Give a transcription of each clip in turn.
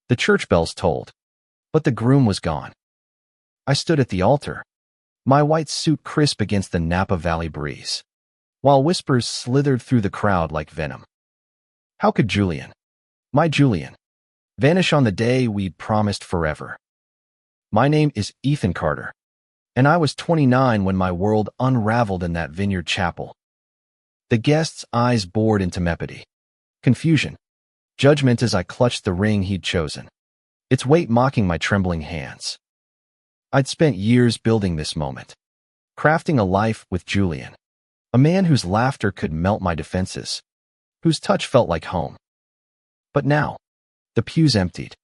The church bells tolled, but the groom was gone. I stood at the altar, my white suit crisp against the Napa Valley breeze, while whispers slithered through the crowd like venom. How could Julian, my Julian, vanish on the day we'd promised forever? My name is Ethan Carter, and I was 29 when my world unraveled in that vineyard chapel. The guests' eyes bored into mepity, confusion, judgment as I clutched the ring he'd chosen, its weight mocking my trembling hands. I'd spent years building this moment, crafting a life with Julian, a man whose laughter could melt my defenses, whose touch felt like home. But now, the pews emptied,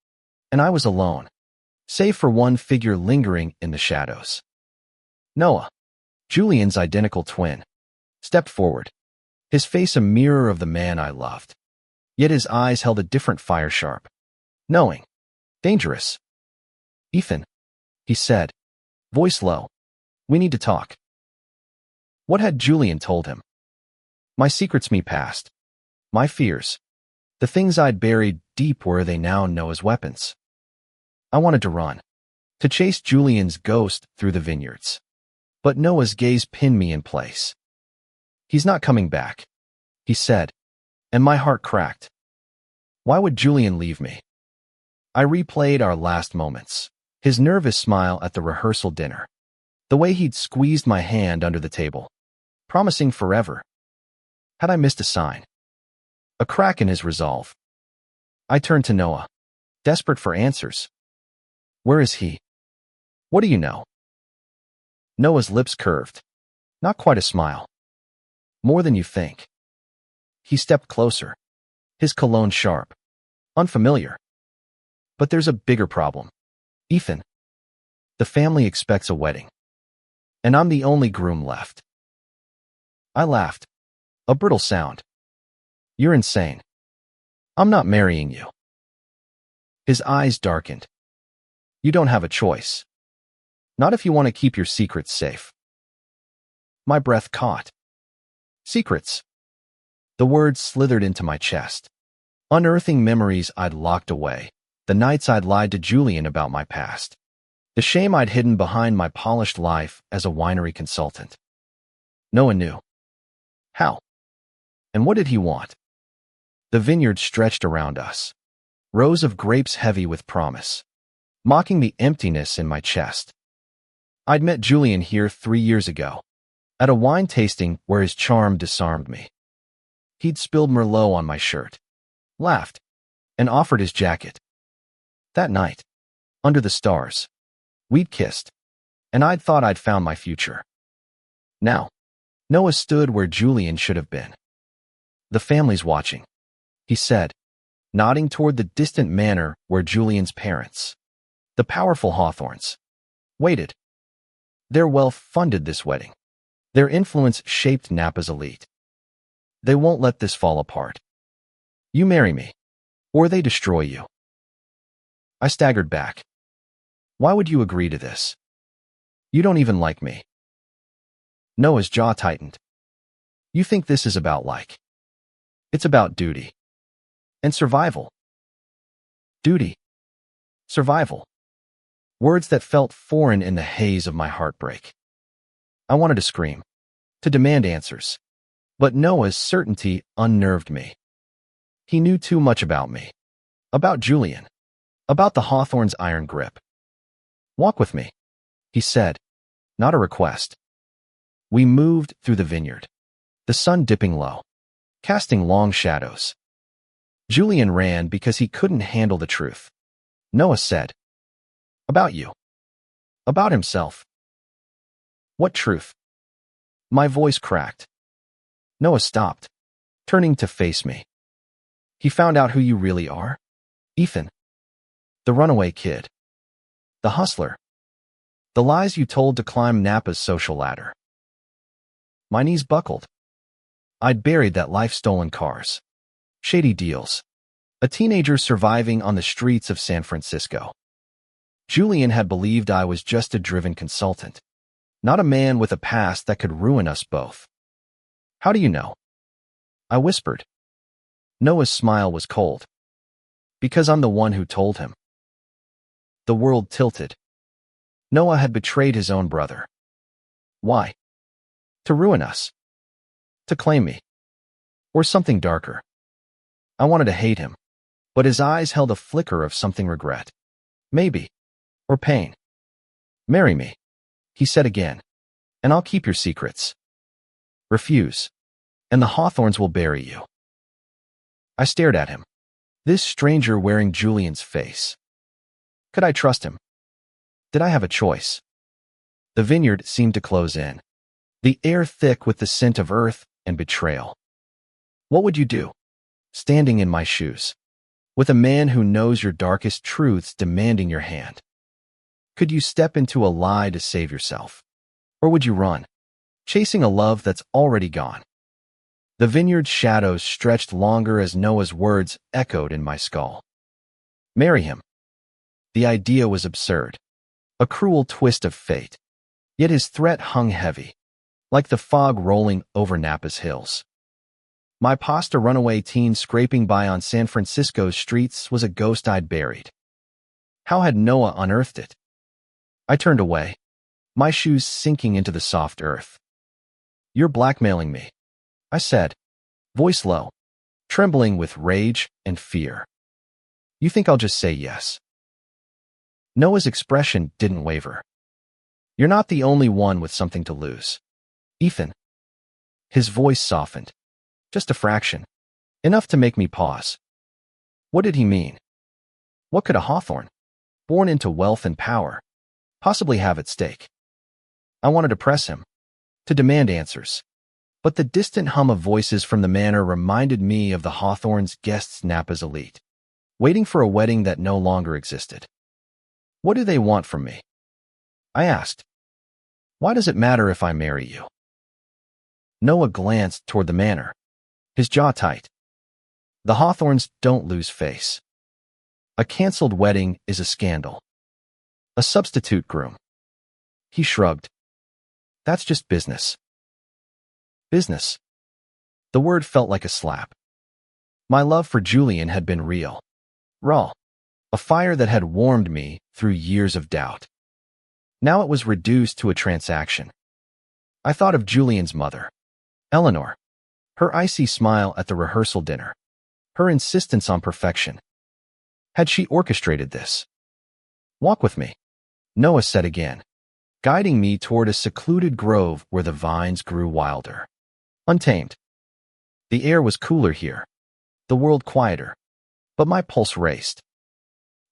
and I was alone, save for one figure lingering in the shadows. Noah, Julian's identical twin, stepped forward, his face a mirror of the man I loved. Yet his eyes held a different fire, sharp, knowing, dangerous. "Ethan," he said, voice low, "we need to talk." What had Julian told him? My secrets, me past, my fears, the things I'd buried deep where they now know as weapons. I wanted to run, to chase Julian's ghost through the vineyards. But Noah's gaze pinned me in place. "He's not coming back," he said, and my heart cracked. Why would Julian leave me? I replayed our last moments, his nervous smile at the rehearsal dinner, the way he'd squeezed my hand under the table, promising forever. Had I missed a sign? A crack in his resolve? I turned to Noah, desperate for answers. Where is he? What do you know? Noah's lips curved. Not quite a smile. More than you think. He stepped closer, his cologne sharp, unfamiliar. But there's a bigger problem. Ethan. The family expects a wedding, and I'm the only groom left. I laughed. A brittle sound. You're insane. I'm not marrying you. His eyes darkened. You don't have a choice. Not if you want to keep your secrets safe. My breath caught. Secrets. The words slithered into my chest, unearthing memories I'd locked away, the nights I'd lied to Julian about my past, the shame I'd hidden behind my polished life as a winery consultant. Noah knew. How? And what did he want? The vineyard stretched around us, rows of grapes heavy with promise, mocking the emptiness in my chest. I'd met Julian here 3 years ago, at a wine tasting where his charm disarmed me. He'd spilled Merlot on my shirt, laughed, and offered his jacket. That night, under the stars, we'd kissed, and I'd thought I'd found my future. Now, Noah stood where Julian should have been. The family's watching, he said, nodding toward the distant manor where Julian's parents, the powerful Hawthorns, waited. Their wealth funded this wedding. Their influence shaped Napa's elite. They won't let this fall apart. You marry me, or they destroy you. I staggered back. Why would you agree to this? You don't even like me. Noah's jaw tightened. You think this is about like? It's about duty. And survival. Duty. Survival. Words that felt foreign in the haze of my heartbreak. I wanted to scream, to demand answers, but Noah's certainty unnerved me. He knew too much about me, about Julian, about the Hawthorns' iron grip. Walk with me, he said, not a request. We moved through the vineyard, the sun dipping low, casting long shadows. Julian ran because he couldn't handle the truth. Noah said, about you. About himself. What truth? My voice cracked. Noah stopped, turning to face me. He found out who you really are? Ethan. The runaway kid. The hustler. The lies you told to climb Napa's social ladder. My knees buckled. I'd buried that life, stolen cars, shady deals, a teenager surviving on the streets of San Francisco. Julian had believed I was just a driven consultant, not a man with a past that could ruin us both. How do you know? I whispered. Noah's smile was cold. Because I'm the one who told him. The world tilted. Noah had betrayed his own brother. Why? To ruin us. To claim me. Or something darker. I wanted to hate him, but his eyes held a flicker of something regret. Maybe. Or pain. Marry me, he said again, and I'll keep your secrets. Refuse, and the hawthorns will bury you. I stared at him. This stranger wearing Julian's face. Could I trust him? Did I have a choice? The vineyard seemed to close in, the air thick with the scent of earth and betrayal. What would you do, standing in my shoes, with a man who knows your darkest truths demanding your hand? Could you step into a lie to save yourself? Or would you run, chasing a love that's already gone? The vineyard's shadows stretched longer as Noah's words echoed in my skull. Marry him. The idea was absurd, a cruel twist of fate. Yet his threat hung heavy, like the fog rolling over Napa's hills. My past runaway teen scraping by on San Francisco's streets was a ghost I'd buried. How had Noah unearthed it? I turned away, my shoes sinking into the soft earth. You're blackmailing me, I said, voice low, trembling with rage and fear. You think I'll just say yes? Noah's expression didn't waver. You're not the only one with something to lose. Ethan. His voice softened. Just a fraction. Enough to make me pause. What did he mean? What could a hawthorn, born into wealth and power, possibly have at stake? I wanted to press him, to demand answers. But the distant hum of voices from the manor reminded me of the hawthorn's guests Napa's elite, waiting for a wedding that no longer existed. What do they want from me? I asked. Why does it matter if I marry you? Noah glanced toward the manor, his jaw tight. The hawthorns don't lose face. A canceled wedding is a scandal. A substitute groom. He shrugged. That's just business. Business. The word felt like a slap. My love for Julian had been real. Raw. A fire that had warmed me through years of doubt. Now it was reduced to a transaction. I thought of Julian's mother, Eleanor, her icy smile at the rehearsal dinner, her insistence on perfection. Had she orchestrated this? Walk with me, Noah said again, guiding me toward a secluded grove where the vines grew wilder, untamed. The air was cooler here, the world quieter, but my pulse raced.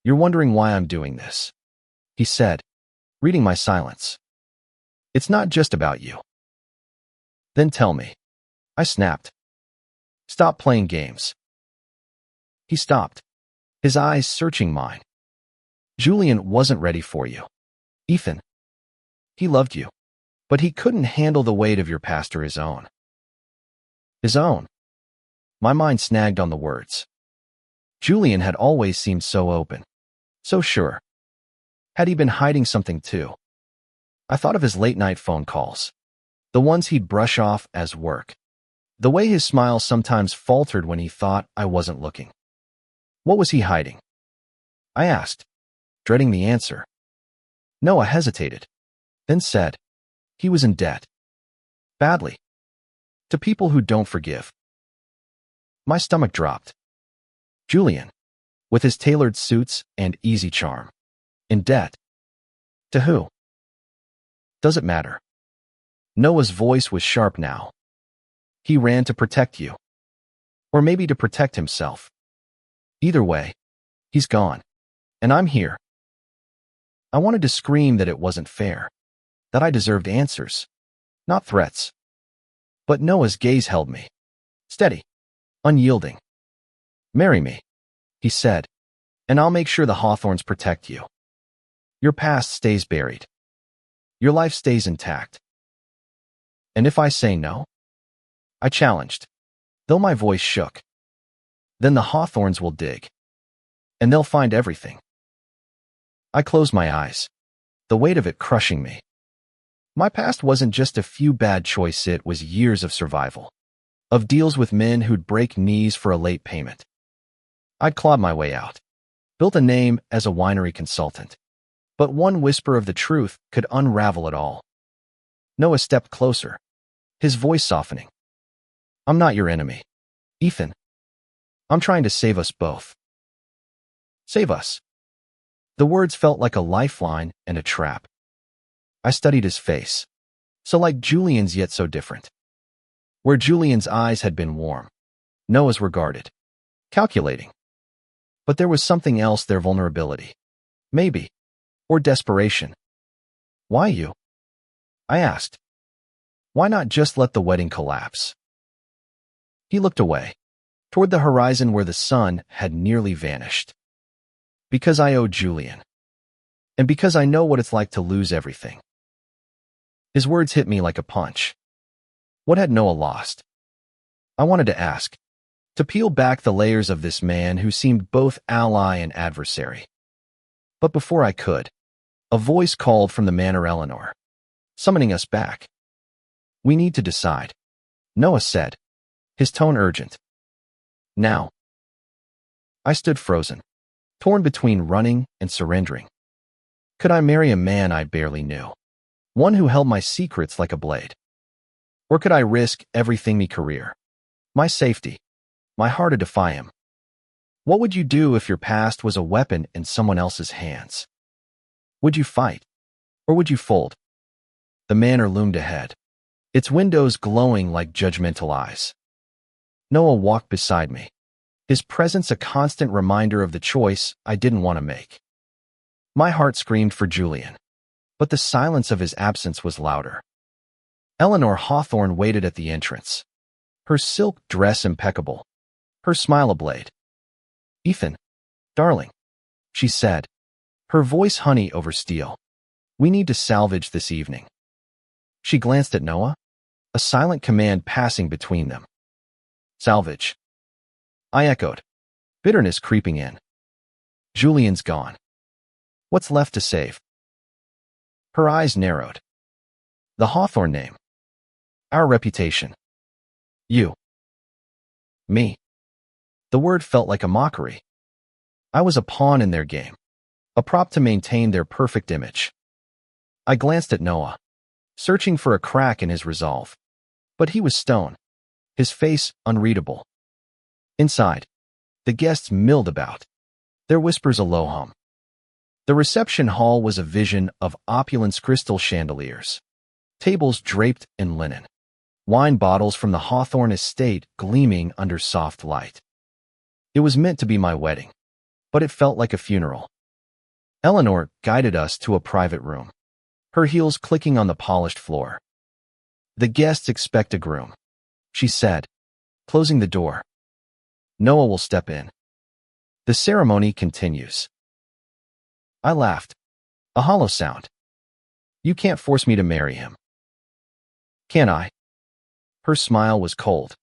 You're wondering why I'm doing this, he said, reading my silence. It's not just about you. Then tell me. I snapped. Stop playing games. He stopped, his eyes searching mine. Julian wasn't ready for you, Ethan. He loved you, but he couldn't handle the weight of your past or his own. His own. My mind snagged on the words. Julian had always seemed so open, so sure. Had he been hiding something too? I thought of his late-night phone calls, the ones he'd brush off as work, the way his smile sometimes faltered when he thought I wasn't looking. What was he hiding? I asked, dreading the answer. Noah hesitated, then said, he was in debt. Badly. To people who don't forgive. My stomach dropped. Julian, with his tailored suits and easy charm. In debt. To who? Does it matter? Noah's voice was sharp now. He ran to protect you. Or maybe to protect himself. Either way, he's gone. And I'm here. I wanted to scream that it wasn't fair, that I deserved answers, not threats. But Noah's gaze held me. Steady. Unyielding. Marry me, he said, and I'll make sure the hawthorns protect you. Your past stays buried. Your life stays intact. And if I say no? I challenged, though my voice shook. Then the hawthorns will dig. And they'll find everything. I closed my eyes, the weight of it crushing me. My past wasn't just a few bad choices, it was years of survival, of deals with men who'd break knees for a late payment, I'd clawed my way out, built a name as a winery consultant. But one whisper of the truth could unravel it all. Noah stepped closer, his voice softening. I'm not your enemy, Ethan. I'm trying to save us both. Save us. The words felt like a lifeline and a trap. I studied his face. So like Julian's, yet so different. Where Julian's eyes had been warm, Noah's were guarded, calculating. But there was something else there, vulnerability. Maybe. Or desperation. Why you? I asked. Why not just let the wedding collapse? He looked away, toward the horizon where the sun had nearly vanished. Because I owe Julian. And because I know what it's like to lose everything. His words hit me like a punch. What had Noah lost? I wanted to ask, to peel back the layers of this man who seemed both ally and adversary. But before I could, a voice called from the manor, Eleanor, summoning us back. We need to decide, Noah said, his tone urgent. Now. I stood frozen, torn between running and surrendering. Could I marry a man I barely knew? One who held my secrets like a blade? Or could I risk everything, my career, my safety, my heart to defy him? What would you do if your past was a weapon in someone else's hands? Would you fight? Or would you fold? The manor loomed ahead, its windows glowing like judgmental eyes. Noah walked beside me, his presence a constant reminder of the choice I didn't want to make. My heart screamed for Julian, but the silence of his absence was louder. Eleanor Hawthorne waited at the entrance, her silk dress impeccable, her smile ablaze. Ethan, darling, she said, her voice honey over steel. We need to salvage this evening. She glanced at Noah, a silent command passing between them. Salvage. I echoed, bitterness creeping in. Julian's gone. What's left to save? Her eyes narrowed. The Hawthorne name. Our reputation. You. Me. The word felt like a mockery. I was a pawn in their game, a prop to maintain their perfect image. I glanced at Noah, searching for a crack in his resolve. But he was stone, his face unreadable. Inside, the guests milled about, their whispers a low hum. The reception hall was a vision of opulence, crystal chandeliers, tables draped in linen, wine bottles from the Hawthorne estate gleaming under soft light. It was meant to be my wedding, but it felt like a funeral. Eleanor guided us to a private room, her heels clicking on the polished floor. The guests expect a groom, she said, closing the door. Noah will step in. The ceremony continues. I laughed, a hollow sound. You can't force me to marry him. Can I? Her smile was cold.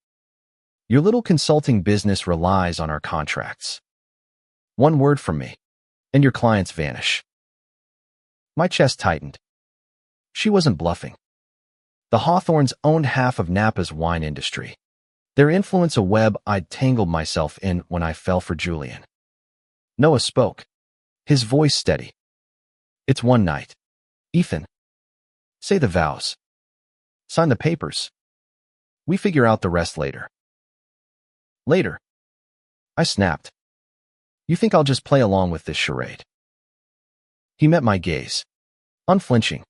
Your little consulting business relies on our contracts. One word from me, and your clients vanish. My chest tightened. She wasn't bluffing. The Hawthornes owned half of Napa's wine industry, their influence a web I'd tangled myself in when I fell for Julian. Noah spoke, his voice steady. It's one night. Ethan. Say the vows. Sign the papers. We figure out the rest later. Later. I snapped. You think I'll just play along with this charade? He met my gaze, unflinching.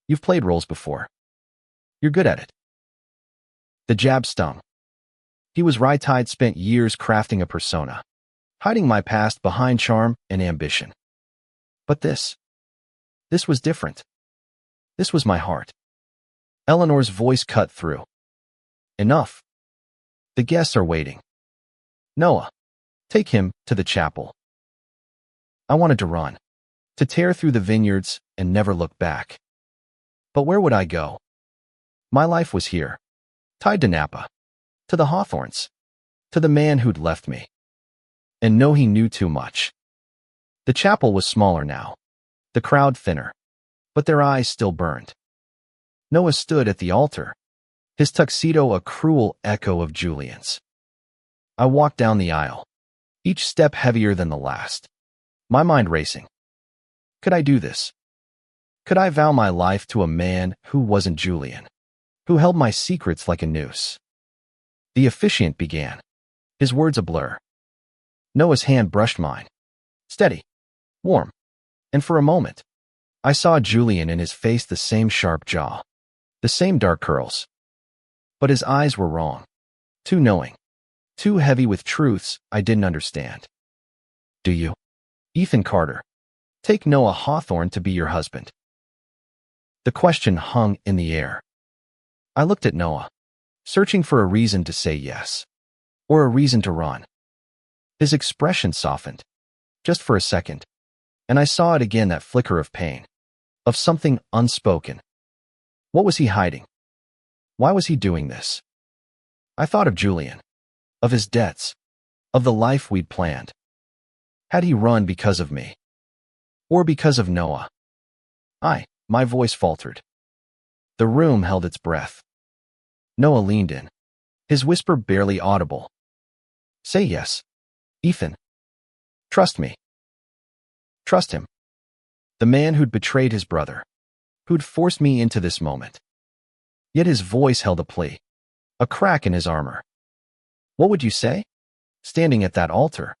You've played roles before. You're good at it. The jab stung. He was right. I'd spent years crafting a persona, hiding my past behind charm and ambition. But this was different. This was my heart. Eleanor's voice cut through. Enough. The guests are waiting. Noah, take him to the chapel. I wanted to run, to tear through the vineyards and never look back. But where would I go? My life was here, tied to Napa, to the Hawthornes, to the man who'd left me. And no, he knew too much. The chapel was smaller now, the crowd thinner, but their eyes still burned. Noah stood at the altar, his tuxedo a cruel echo of Julian's. I walked down the aisle, each step heavier than the last. My mind racing. Could I do this? Could I vow my life to a man who wasn't Julian, who held my secrets like a noose? The officiant began, his words a blur. Noah's hand brushed mine. Steady, warm, and for a moment, I saw Julian in his face, the same sharp jaw, the same dark curls. But his eyes were wrong, too knowing, too heavy with truths I didn't understand. Do you, Ethan Carter, take Noah Hawthorne to be your husband? The question hung in the air. I looked at Noah, searching for a reason to say yes, or a reason to run. His expression softened, just for a second, and I saw it again, that flicker of pain, of something unspoken. What was he hiding? Why was he doing this? I thought of Julian, of his debts, of the life we'd planned. Had he run because of me? Or because of Noah? My voice faltered. The room held its breath. Noah leaned in, his whisper barely audible. Say yes, Ethan. Trust me. Trust him. The man who'd betrayed his brother, who'd forced me into this moment. Yet his voice held a plea, a crack in his armor. What would you say, standing at that altar,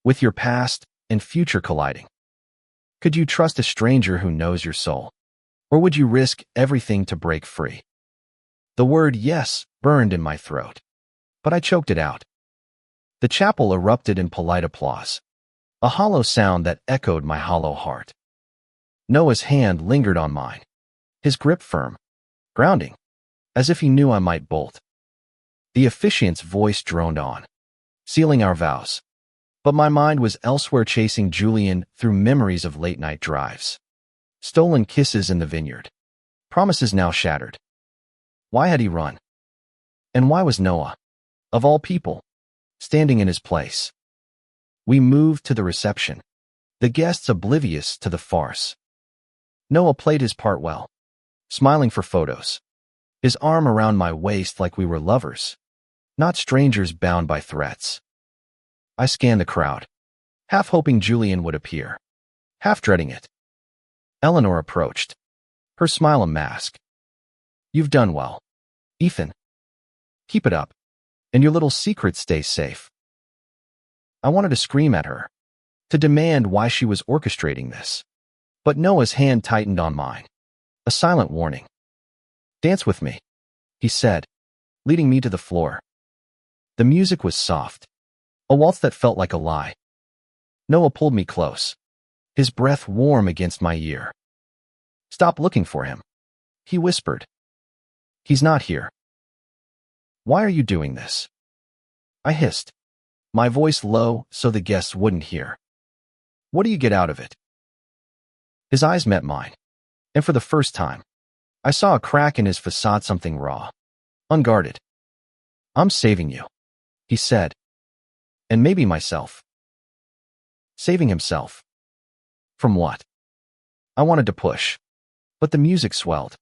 with your past and future colliding? Could you trust a stranger who knows your soul? Or would you risk everything to break free? The word yes burned in my throat, but I choked it out. The chapel erupted in polite applause, a hollow sound that echoed my hollow heart. Noah's hand lingered on mine, his grip firm, grounding, as if he knew I might bolt. The officiant's voice droned on, sealing our vows, but my mind was elsewhere, chasing Julian through memories of late-night drives, stolen kisses in the vineyard, promises now shattered. Why had he run? And why was Noah, of all people, standing in his place? We moved to the reception, the guests oblivious to the farce. Noah played his part well, smiling for photos, his arm around my waist like we were lovers, not strangers bound by threats. I scanned the crowd, half hoping Julian would appear, half dreading it. Eleanor approached, her smile a mask. You've done well, Ethan. Keep it up, and your little secret stays safe. I wanted to scream at her, to demand why she was orchestrating this. But Noah's hand tightened on mine, a silent warning. Dance with me, he said, leading me to the floor. The music was soft, a waltz that felt like a lie. Noah pulled me close, his breath warm against my ear. Stop looking for him, he whispered. He's not here. Why are you doing this? I hissed, my voice low so the guests wouldn't hear. What do you get out of it? His eyes met mine, and for the first time, I saw a crack in his facade, something raw, unguarded. I'm saving you, he said, and maybe myself. Saving himself. From what? I wanted to push, but the music swelled,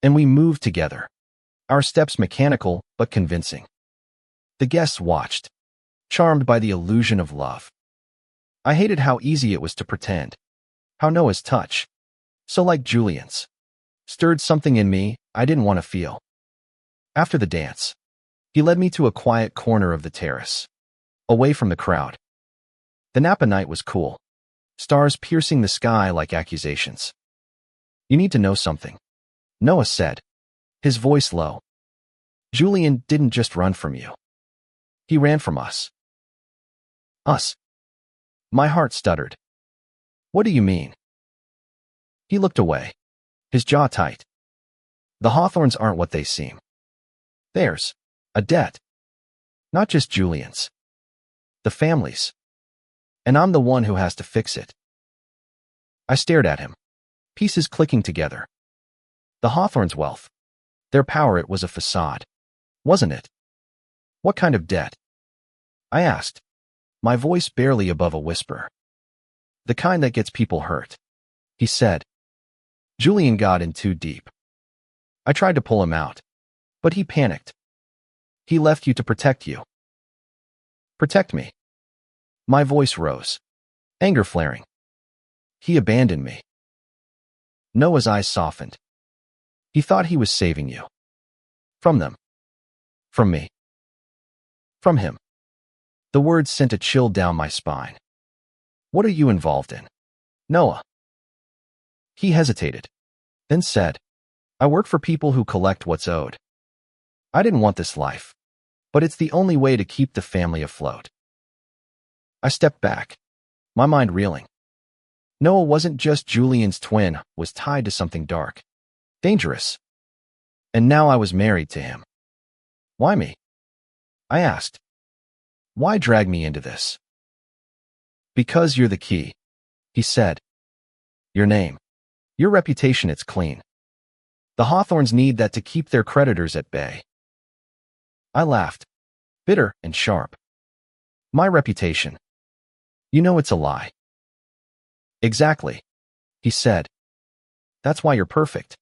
and we moved together, our steps mechanical but convincing. The guests watched, charmed by the illusion of love. I hated how easy it was to pretend, how Noah's touch, so like Julian's, stirred something in me I didn't want to feel. After the dance, he led me to a quiet corner of the terrace, away from the crowd. The Napa night was cool, stars piercing the sky like accusations. You need to know something, Noah said, his voice low. Julian didn't just run from you. He ran from us. Us. My heart stuttered. What do you mean? He looked away, his jaw tight. The Hawthorns aren't what they seem. Theirs, a debt. Not just Julian's. The family's. And I'm the one who has to fix it. I stared at him, pieces clicking together. The Hawthorns' wealth, their power, it was a facade, wasn't it? What kind of debt? I asked, my voice barely above a whisper. The kind that gets people hurt, he said. Julian got in too deep. I tried to pull him out, but he panicked. He left you to protect you. Protect me. My voice rose, anger flaring. He abandoned me. Noah's eyes softened. He thought he was saving you. From them. From me. From him. The words sent a chill down my spine. What are you involved in, Noah? He hesitated, then said, I work for people who collect what's owed. I didn't want this life, but it's the only way to keep the family afloat. I stepped back, my mind reeling. Noah wasn't just Julian's twin, was tied to something dark, dangerous. And now I was married to him. Why me? I asked. Why drag me into this? Because you're the key, he said. Your name. Your reputation, it's clean. The Hawthorns need that to keep their creditors at bay. I laughed, bitter and sharp. My reputation. You know it's a lie. Exactly, he said. That's why you're perfect.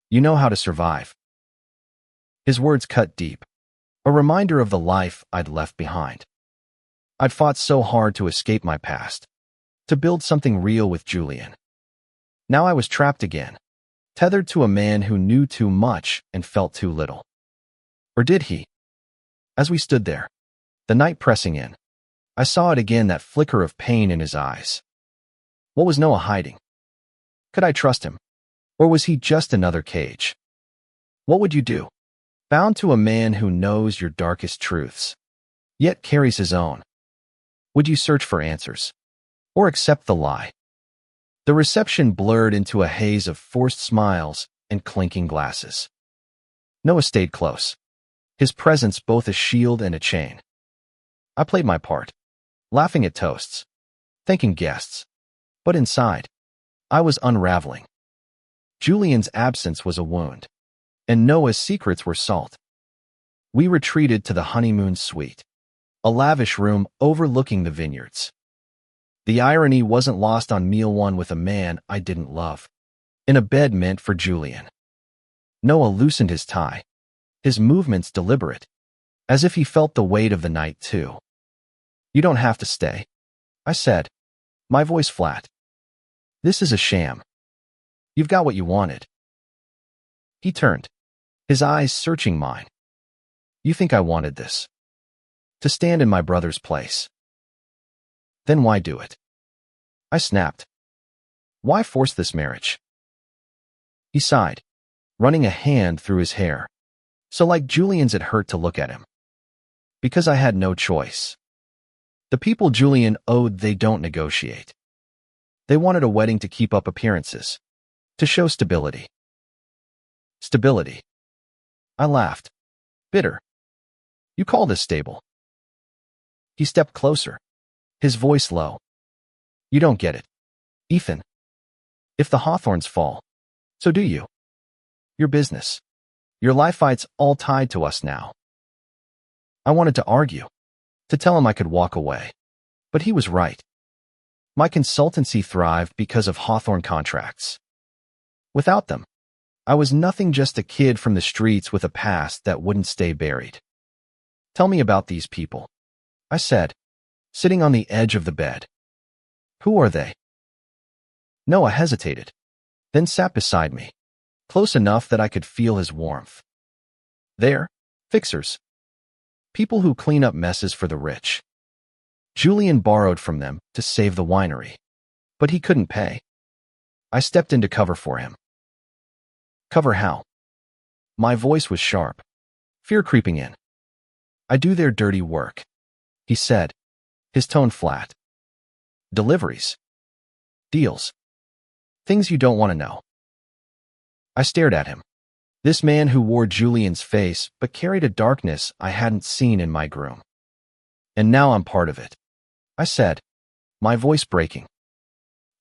You know how to survive. His words cut deep, a reminder of the life I'd left behind. I'd fought so hard to escape my past, to build something real with Julian. Now I was trapped again, tethered to a man who knew too much and felt too little. Or did he? As we stood there, the night pressing in, I saw it again, that flicker of pain in his eyes. What was Noah hiding? Could I trust him? Or was he just another cage? What would you do, bound to a man who knows your darkest truths, yet carries his own? Would you search for answers, or accept the lie? The reception blurred into a haze of forced smiles and clinking glasses. Noah stayed close, his presence both a shield and a chain. I played my part, laughing at toasts, thanking guests, but inside, I was unraveling. Julian's absence was a wound, and Noah's secrets were salt. We retreated to the honeymoon suite, a lavish room overlooking the vineyards. The irony wasn't lost on meal one with a man I didn't love, in a bed meant for Julian. Noah loosened his tie, his movements deliberate, as if he felt the weight of the night too. You don't have to stay, I said, my voice flat. This is a sham. You've got what you wanted. He turned, his eyes searching mine. You think I wanted this? To stand in my brother's place. Then why do it? I snapped. Why force this marriage? He sighed, running a hand through his hair, so like Julian's it hurt to look at him. Because I had no choice. The people Julian owed, they don't negotiate. They wanted a wedding to keep up appearances, to show stability. Stability. I laughed, bitter. You call this stable? He stepped closer, his voice low. You don't get it, Ethan. If the Hawthorns fall, so do you. Your business, your life, it's all tied to us now. I wanted to argue, to tell him I could walk away, but he was right. My consultancy thrived because of Hawthorn contracts. Without them, I was nothing, just a kid from the streets with a past that wouldn't stay buried. Tell me about these people, I said, sitting on the edge of the bed. Who are they? Noah hesitated, then sat beside me, close enough that I could feel his warmth. They're fixers. People who clean up messes for the rich. Julian borrowed from them to save the winery, but he couldn't pay. I stepped in to cover for him. Cover how? My voice was sharp, fear creeping in. I do their dirty work, he said, his tone flat. Deliveries. Deals. Things you don't want to know. I stared at him. This man who wore Julian's face but carried a darkness I hadn't seen in my groom. And now I'm part of it, I said, my voice breaking.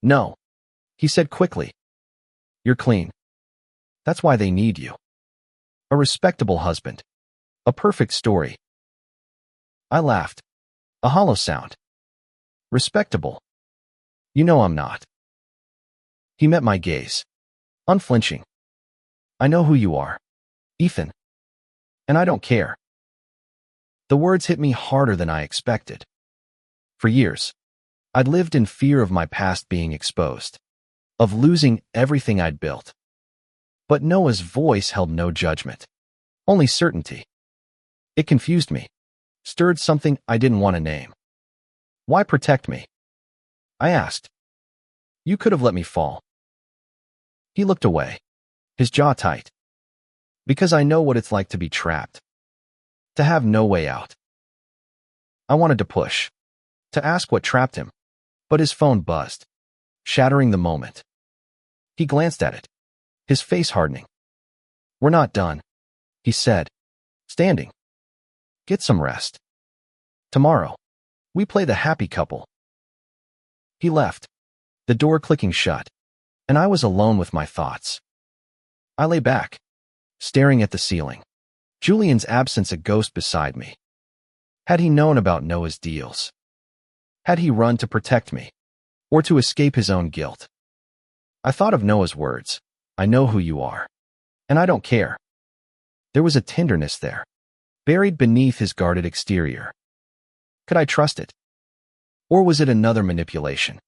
No, he said quickly. You're clean. That's why they need you. A respectable husband. A perfect story. I laughed. A hollow sound. Respectable. You know I'm not. He met my gaze, unflinching. I know who you are, Ethan. And I don't care. The words hit me harder than I expected. For years, I'd lived in fear of my past being exposed, of losing everything I'd built. But Noah's voice held no judgment, only certainty. It confused me, stirred something I didn't want to name. Why protect me? I asked. You could have let me fall. He looked away, his jaw tight. Because I know what it's like to be trapped, to have no way out. I wanted to push, to ask what trapped him, but his phone buzzed, shattering the moment. He glanced at it, his face hardening. We're not done, he said, standing. Get some rest. Tomorrow, we play the happy couple. He left, the door clicking shut, and I was alone with my thoughts. I lay back, staring at the ceiling, Julian's absence a ghost beside me. Had he known about Noah's deals? Had he run to protect me, or to escape his own guilt? I thought of Noah's words, I know who you are, and I don't care. There was a tenderness there, buried beneath his guarded exterior. Could I trust it? Or was it another manipulation,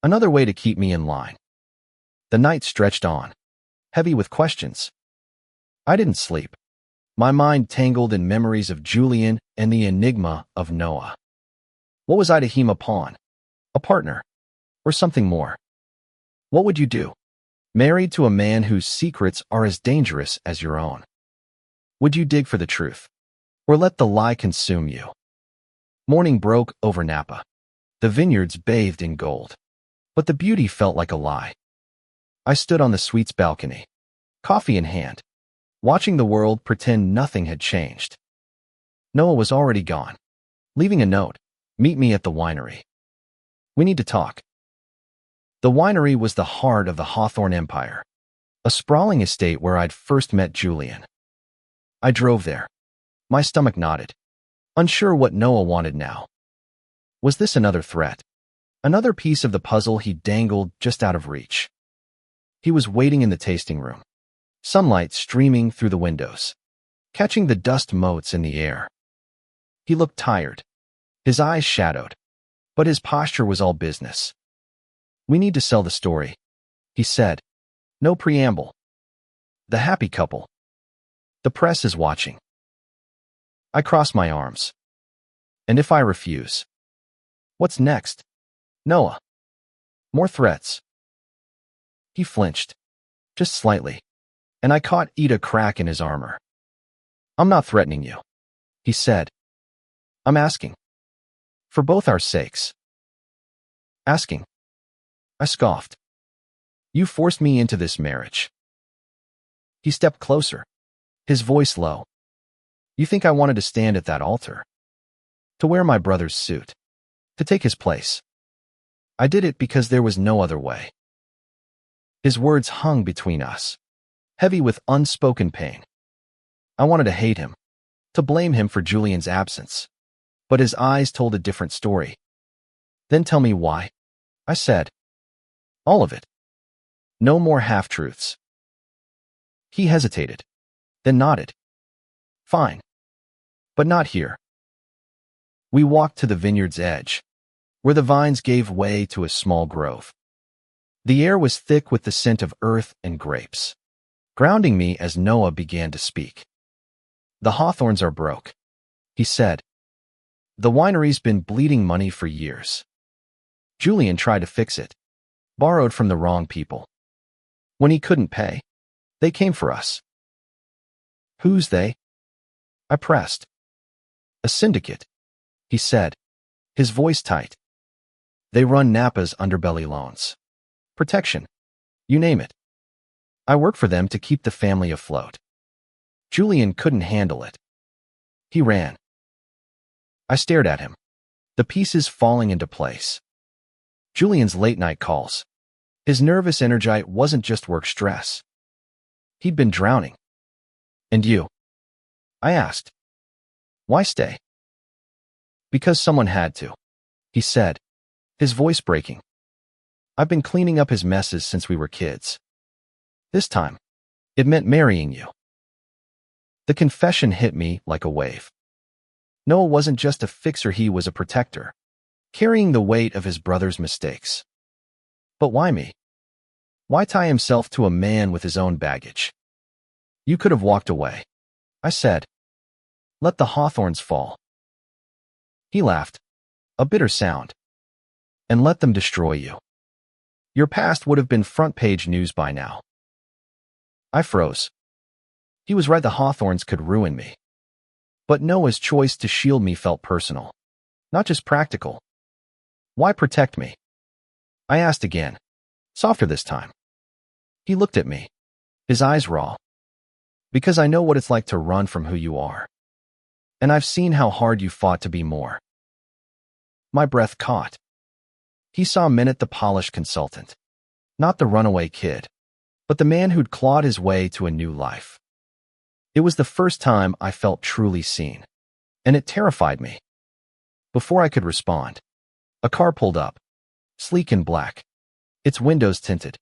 another way to keep me in line? The night stretched on, heavy with questions. I didn't sleep, my mind tangled in memories of Julian and the enigma of Noah. What was I to him a pawn, a partner, or something more? What would you do, married to a man whose secrets are as dangerous as your own? Would you dig for the truth, or let the lie consume you? Morning broke over Napa. The vineyards bathed in gold, but the beauty felt like a lie. I stood on the suite's balcony, coffee in hand, watching the world pretend nothing had changed. Noah was already gone, leaving a note, meet me at the winery. We need to talk. The winery was the heart of the Hawthorne Empire, a sprawling estate where I'd first met Julian. I drove there. My stomach knotted, unsure what Noah wanted now. Was this another threat? Another piece of the puzzle he dangled just out of reach? He was waiting in the tasting room, sunlight streaming through the windows, catching the dust motes in the air. He looked tired, his eyes shadowed, but his posture was all business. We need to sell the story, he said. No preamble. The happy couple. The press is watching. I crossed my arms. And if I refuse? What's next? Noah. More threats. He flinched, just slightly, and I caught a crack in his armor. I'm not threatening you, he said. I'm asking. For both our sakes. Asking. I scoffed. You forced me into this marriage. He stepped closer, his voice low. You think I wanted to stand at that altar? To wear my brother's suit? To take his place? I did it because there was no other way. His words hung between us, heavy with unspoken pain. I wanted to hate him, to blame him for Julian's absence, but his eyes told a different story. Then tell me why, I said. All of it. No more half-truths. He hesitated, then nodded. Fine. But not here. We walked to the vineyard's edge, where the vines gave way to a small grove. The air was thick with the scent of earth and grapes, grounding me as Noah began to speak. The Hawthorns are broke, he said. The winery's been bleeding money for years. Julian tried to fix it, borrowed from the wrong people. When he couldn't pay, they came for us. Who's they? I pressed. A syndicate, he said, his voice tight. They run Napa's underbelly loans. Protection. You name it. I work for them to keep the family afloat. Julian couldn't handle it. He ran. I stared at him, the pieces falling into place. Julian's late-night calls. His nervous energy wasn't just work stress. He'd been drowning. And you? I asked. Why stay? Because someone had to, he said, his voice breaking. I've been cleaning up his messes since we were kids. This time, it meant marrying you. The confession hit me like a wave. Noah wasn't just a fixer, he was a protector. carrying the weight of his brother's mistakes. But why me? Why tie himself to a man with his own baggage? You could have walked away, I said. Let the hawthorns fall. He laughed, a bitter sound. And let them destroy you. Your past would have been front-page news by now. I froze. He was right, the hawthorns could ruin me. But Noah's choice to shield me felt personal, not just practical. Why protect me? I asked again, softer this time. He looked at me, his eyes raw. Because I know what it's like to run from who you are. And I've seen how hard you fought to be more. My breath caught. He saw Minute, the polished consultant. Not the runaway kid, but the man who'd clawed his way to a new life. It was the first time I felt truly seen, and it terrified me. Before I could respond, a car pulled up, sleek and black, its windows tinted.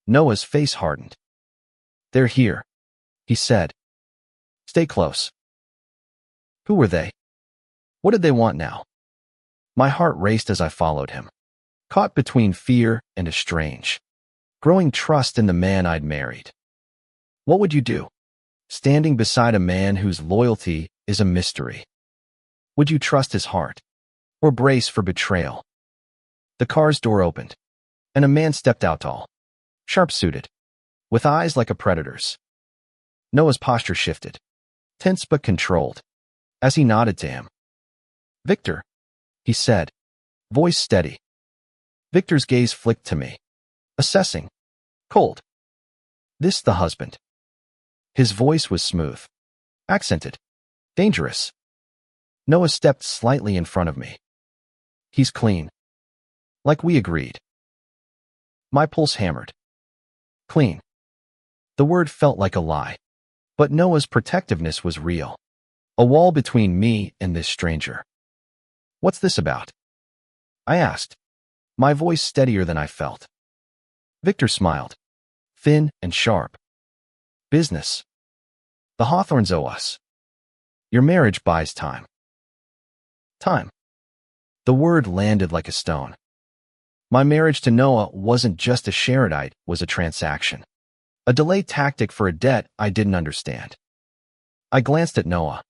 Noah's face hardened. They're here, he said. Stay close. Who were they? What did they want now? My heart raced as I followed him, caught between fear and a strange, growing trust in the man I'd married. What would you do, standing beside a man whose loyalty is a mystery? Would you trust his heart, or brace for betrayal? The car's door opened, and a man stepped out, tall, sharp-suited, with eyes like a predator's. Noah's posture shifted, tense but controlled, as he nodded to him. Victor, he said, voice steady. Victor's gaze flicked to me, assessing, cold. This the husband. His voice was smooth, accented, dangerous. Noah stepped slightly in front of me. He's clean. Like we agreed. My pulse hammered. Clean. The word felt like a lie, but Noah's protectiveness was real. A wall between me and this stranger. What's this about? I asked, my voice steadier than I felt. Victor smiled, thin and sharp. Business. The hawthorns owe us. Your marriage buys time. Time. The word landed like a stone. My marriage to Noah wasn't just a Sharedite, it was a transaction. A delay tactic for a debt I didn't understand. I glanced at Noah,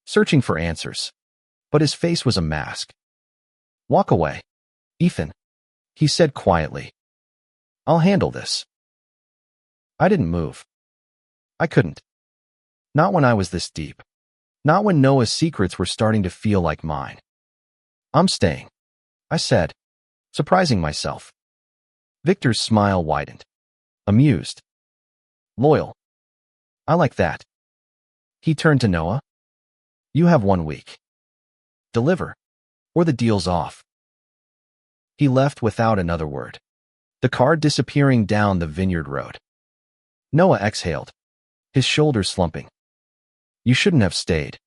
searching for answers, but his face was a mask. Walk away, Ethan, he said quietly. I'll handle this. I didn't move. I couldn't. Not when I was this deep. Not when Noah's secrets were starting to feel like mine. I'm staying, I said, surprising myself. Victor's smile widened. Amused. Loyal. I like that. He turned to Noah. You have 1 week. Deliver, or the deal's off. He left without another word, the car disappearing down the vineyard road. Noah exhaled, his shoulders slumping. You shouldn't have stayed,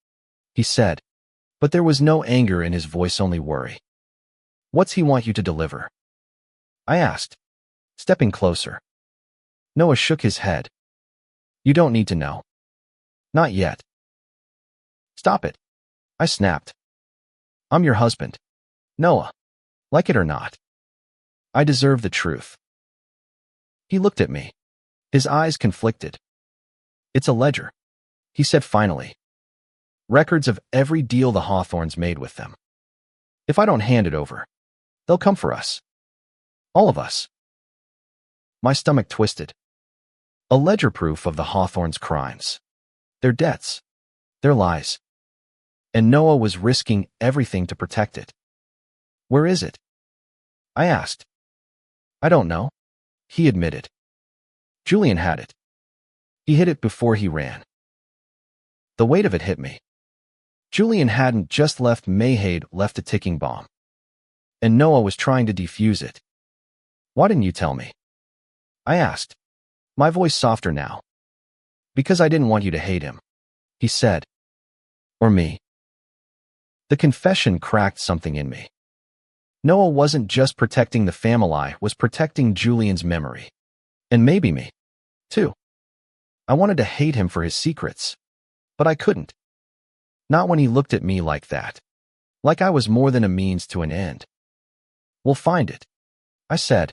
he said, but there was no anger in his voice, only worry. What's he want you to deliver? I asked, stepping closer. Noah shook his head. You don't need to know. Not yet. Stop it, I snapped. I'm your husband, Noah, like it or not. I deserve the truth. He looked at me, his eyes conflicted. It's a ledger, he said finally. Records of every deal the Hawthorns made with them. If I don't hand it over, they'll come for us. All of us. My stomach twisted. A ledger proof of the Hawthorns' crimes. Their debts. Their lies. And Noah was risking everything to protect it. Where is it? I asked. I don't know, he admitted. Julian had it. He hid it before he ran. The weight of it hit me. Julian hadn't just left Mayhead, left a ticking bomb. And Noah was trying to defuse it. Why didn't you tell me? I asked, my voice softer now. Because I didn't want you to hate him, he said. Or me. The confession cracked something in me. Noah wasn't just protecting the family, was protecting Julian's memory. And maybe me, too. I wanted to hate him for his secrets, but I couldn't. Not when he looked at me like that. like I was more than a means to an end. We'll find it, I said,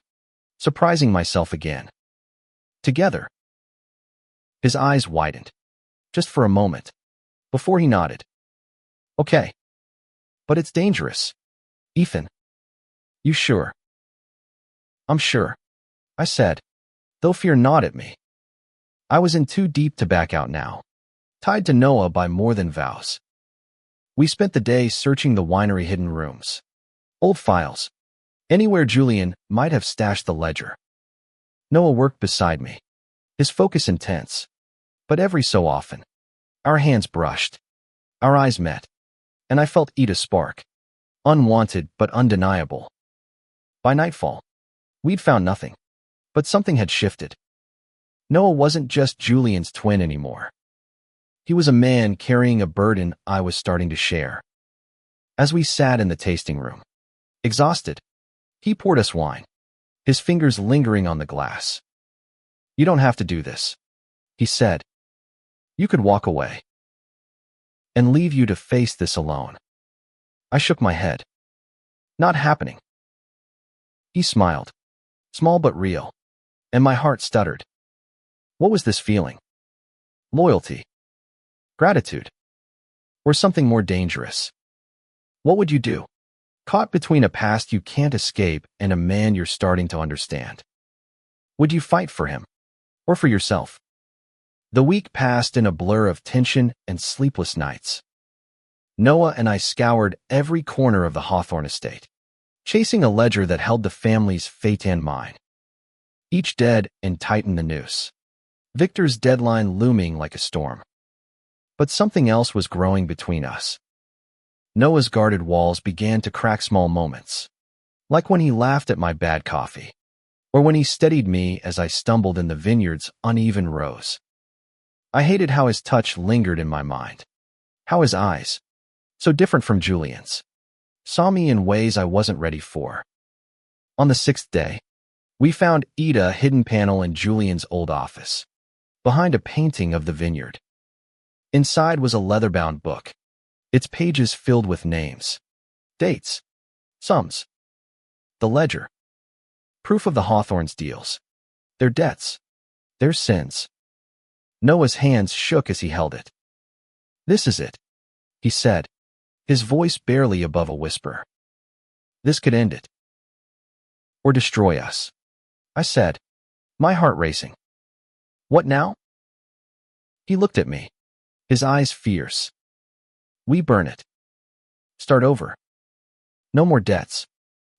surprising myself again. Together. His eyes widened, just for a moment, before he nodded. Okay. But it's dangerous. Ethan. You sure? I'm sure, I said, though fear gnawed at me. I was in too deep to back out now, tied to Noah by more than vows. We spent the day searching the winery hidden rooms. Old files. Anywhere Julian might have stashed the ledger. Noah worked beside me, his focus intense. But every so often, our hands brushed, our eyes met, and I felt Ida's spark. Unwanted but undeniable. By nightfall, we'd found nothing, but something had shifted. Noah wasn't just Julian's twin anymore. He was a man carrying a burden I was starting to share. As we sat in the tasting room, exhausted, he poured us wine, his fingers lingering on the glass. You don't have to do this, he said. You could walk away and leave you to face this alone. I shook my head. Not happening. He smiled, small but real, and my heart stuttered. What was this feeling? Loyalty? Gratitude? Or something more dangerous? What would you do, caught between a past you can't escape and a man you're starting to understand? Would you fight for him? Or for yourself? The week passed in a blur of tension and sleepless nights. Noah and I scoured every corner of the Hawthorne estate, chasing a ledger that held the family's fate and mine. Each dead and tightened the noose, Victor's deadline looming like a storm. But something else was growing between us. Noah's guarded walls began to crack small moments, like when he laughed at my bad coffee, or when he steadied me as I stumbled in the vineyard's uneven rows. I hated how his touch lingered in my mind, how his eyes, so different from Julian's, saw me in ways I wasn't ready for. On the 6th day, we found Ida a hidden panel in Julian's old office, behind a painting of the vineyard. Inside was a leather-bound book, its pages filled with names, dates, sums, the ledger, proof of the Hawthorne's deals, their debts, their sins. Noah's hands shook as he held it. This is it, he said, his voice barely above a whisper. This could end it. Or destroy us, I said, my heart racing. What now? He looked at me, his eyes fierce. We burn it. Start over. No more debts.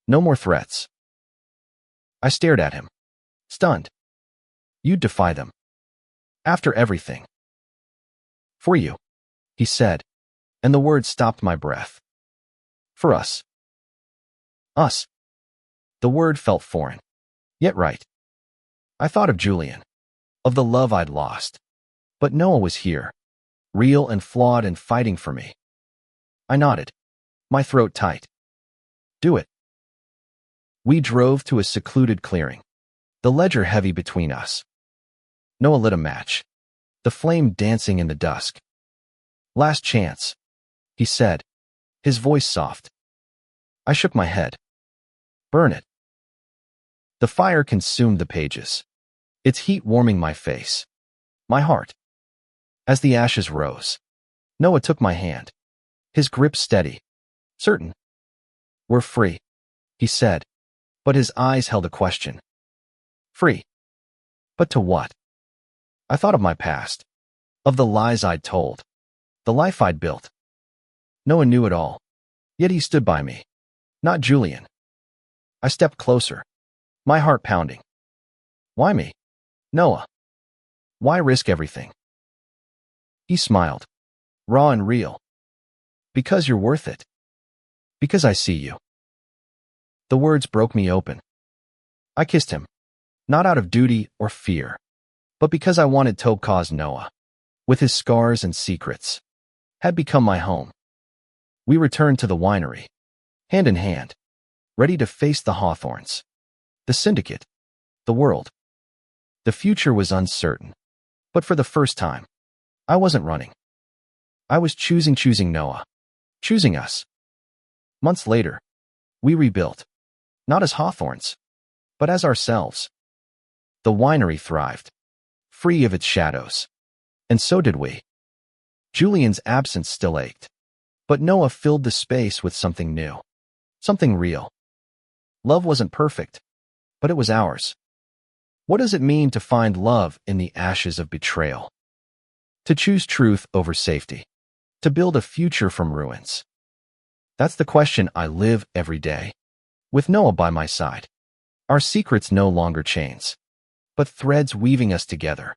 No more threats. I stared at him, stunned. You'd defy them. After everything. For you, he said, and the words stopped my breath. For us. Us. The word felt foreign, yet right. I thought of Julian, of the love I'd lost. But Noah was here, real and flawed and fighting for me. I nodded, my throat tight. Do it. We drove to a secluded clearing, the ledger heavy between us. Noah lit a match, the flame dancing in the dusk. Last chance, he said, his voice soft. I shook my head. Burn it. The fire consumed the pages, its heat warming my face, my heart. As the ashes rose, Noah took my hand, his grip steady, certain. We're free, he said, but his eyes held a question. Free. But to what? I thought of my past, of the lies I'd told, the life I'd built. Noah knew it all, yet he stood by me, not Julian. I stepped closer, my heart pounding. Why me? Noah. Why risk everything? He smiled, raw and real. Because you're worth it. Because I see you. The words broke me open. I kissed him, not out of duty or fear, but because I wanted to cause Noah, with his scars and secrets, had become my home. We returned to the winery, hand in hand, ready to face the Hawthorns, the syndicate, the world. The future was uncertain, but for the first time, I wasn't running. I was choosing Noah, choosing us. Months later, we rebuilt, not as hawthorns, but as ourselves. The winery thrived, free of its shadows. And so did we. Julian's absence still ached, but Noah filled the space with something new, something real. Love wasn't perfect, but it was ours. What does it mean to find love in the ashes of betrayal? To choose truth over safety, to build a future from ruins. That's the question I live every day, with Noah by my side. Our secrets no longer chains, but threads weaving us together.